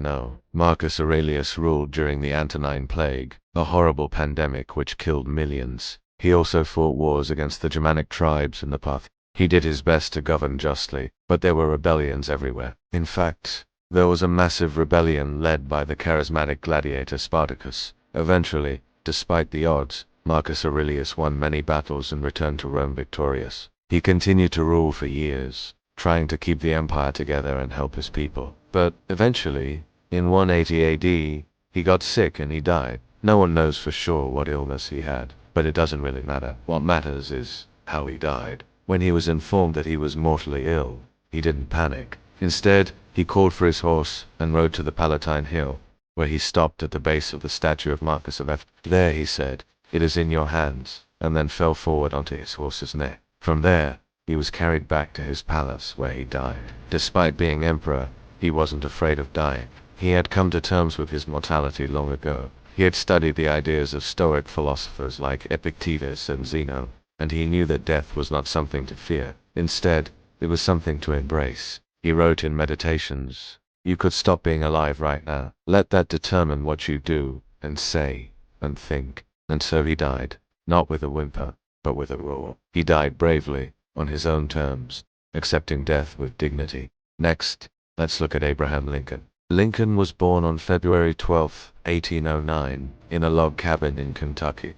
know, Marcus Aurelius ruled during the Antonine Plague, a horrible pandemic which killed millions. He also fought wars against the Germanic tribes in the Past. He did his best to govern justly, but there were rebellions everywhere. In fact, there was a massive rebellion led by the charismatic gladiator Spartacus. Eventually, despite the odds, Marcus Aurelius won many battles and returned to Rome victorious. He continued to rule for years, trying to keep the empire together and help his people. But eventually, in 180 AD, he got sick and he died. No one knows for sure what illness he had, but it doesn't really matter. What matters is how he died. When he was informed that he was mortally ill, he didn't panic. Instead, he called for his horse and rode to the Palatine Hill, where he stopped at the base of the statue of Marcus Aurelius. There he said, "It is in your hands," and then fell forward onto his horse's neck. From there, he was carried back to his palace where he died. Despite being emperor, he wasn't afraid of dying. He had come to terms with his mortality long ago. He had studied the ideas of Stoic philosophers like Epictetus and Zeno, and he knew that death was not something to fear. Instead, it was something to embrace. He wrote in Meditations, "You could stop being alive right now. Let that determine what you do, and say, and think." And so he died, not with a whimper, but with a roar. He died bravely, on his own terms, accepting death with dignity. Next, let's look at Abraham Lincoln. Lincoln was born on February 12, 1809, in a log cabin in Kentucky.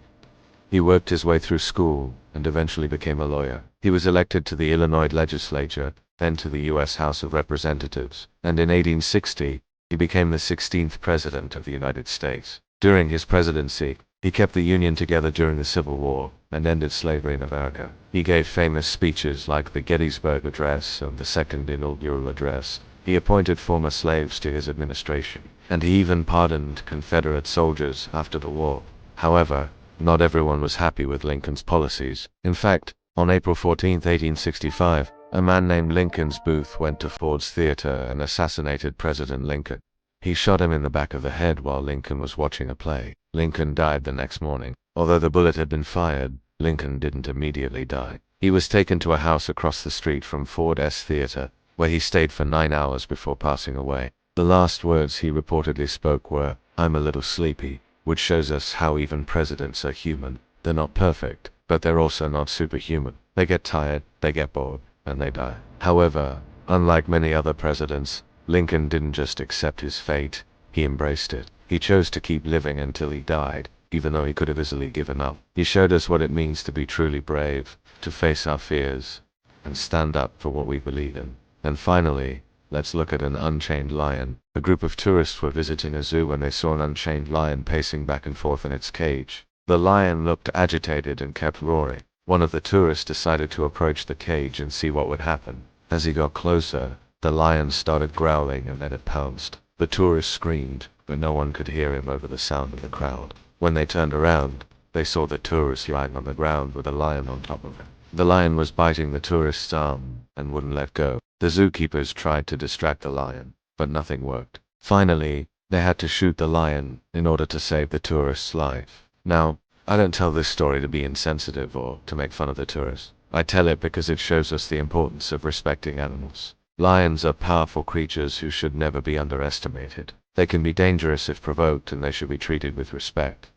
He worked his way through school and eventually became a lawyer. He was elected to the Illinois legislature, then to the U.S. House of Representatives, and in 1860, he became the 16th President of the United States. During his presidency, he kept the Union together during the Civil War and ended slavery in America. He gave famous speeches like the Gettysburg Address and the Second Inaugural Address. He appointed former slaves to his administration, and he even pardoned Confederate soldiers after the war. However, not everyone was happy with Lincoln's policies. In fact, on April 14, 1865, a man named Lincoln's Booth went to Ford's Theater and assassinated President Lincoln. He shot him in the back of the head while Lincoln was watching a play. Lincoln died the next morning. Although the bullet had been fired, Lincoln didn't immediately die. He was taken to a house across the street from Ford's Theater, where he stayed for 9 hours before passing away. The last words he reportedly spoke were, "I'm a little sleepy," which shows us how even presidents are human. They're not perfect, but they're also not superhuman. They get tired, they get bored, and they die. However, unlike many other presidents, Lincoln didn't just accept his fate, he embraced it. He chose to keep living until he died, even though he could have easily given up. He showed us what it means to be truly brave, to face our fears, and stand up for what we believe in. And finally, let's look at an unchained lion. A group of tourists were visiting a zoo when they saw an unchained lion pacing back and forth in its cage. The lion looked agitated and kept roaring. One of the tourists decided to approach the cage and see what would happen. As he got closer, the lion started growling and then it pounced. The tourist screamed, but no one could hear him over the sound of the crowd. When they turned around, they saw the tourist lying on the ground with a lion on top of him. The lion was biting the tourist's arm and wouldn't let go. The zookeepers tried to distract the lion, but nothing worked. Finally, they had to shoot the lion in order to save the tourist's life. Now, I don't tell this story to be insensitive or to make fun of the tourist. I tell it because it shows us the importance of respecting animals. Lions are powerful creatures who should never be underestimated. They can be dangerous if provoked and they should be treated with respect.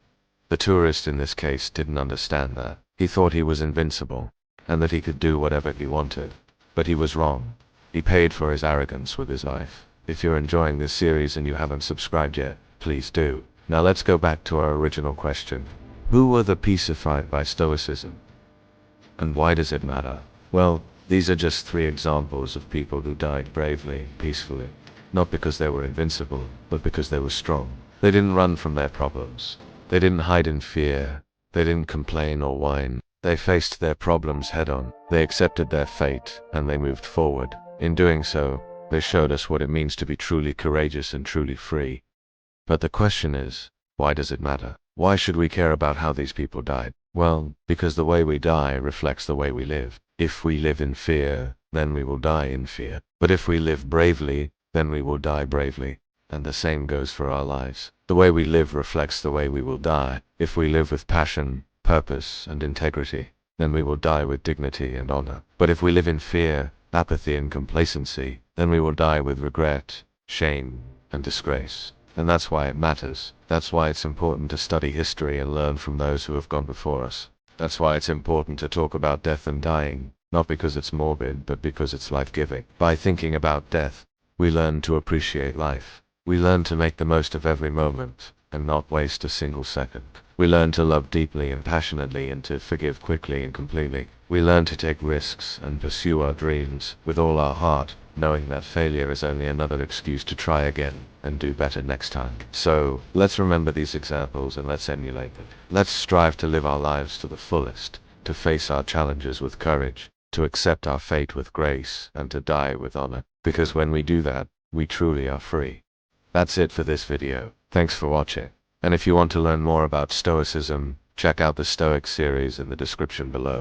The tourist in this case didn't understand that. He thought he was invincible, and that he could do whatever he wanted. But he was wrong. He paid for his arrogance with his life. If you're enjoying this series and you haven't subscribed yet, please do. Now let's go back to our original question. Who were the peacified by Stoicism? And why does it matter? Well, these are just 3 examples of people who died bravely, peacefully. Not because they were invincible, but because they were strong. They didn't run from their problems. They didn't hide in fear. They didn't complain or whine. They faced their problems head-on. They accepted their fate, and they moved forward. In doing so, they showed us what it means to be truly courageous and truly free. But the question is, why does it matter? Why should we care about how these people died? Well, because the way we die reflects the way we live. If we live in fear, then we will die in fear. But if we live bravely, then we will die bravely. And the same goes for our lives. The way we live reflects the way we will die. If we live with passion, purpose, and integrity, then we will die with dignity and honor. But if we live in fear, apathy, and complacency, then we will die with regret, shame, and disgrace. And that's why it matters. That's why it's important to study history and learn from those who have gone before us. That's why it's important to talk about death and dying, not because it's morbid, but because it's life-giving. By thinking about death, we learn to appreciate life. We learn to make the most of every moment, and not waste a single second. We learn to love deeply and passionately and to forgive quickly and completely. We learn to take risks and pursue our dreams with all our heart, knowing that failure is only another excuse to try again and do better next time. So, let's remember these examples and let's emulate them. Let's strive to live our lives to the fullest, to face our challenges with courage, to accept our fate with grace, and to die with honor. Because when we do that, we truly are free. That's it for this video. Thanks for watching. And if you want to learn more about Stoicism, check out the Stoics series in the description below.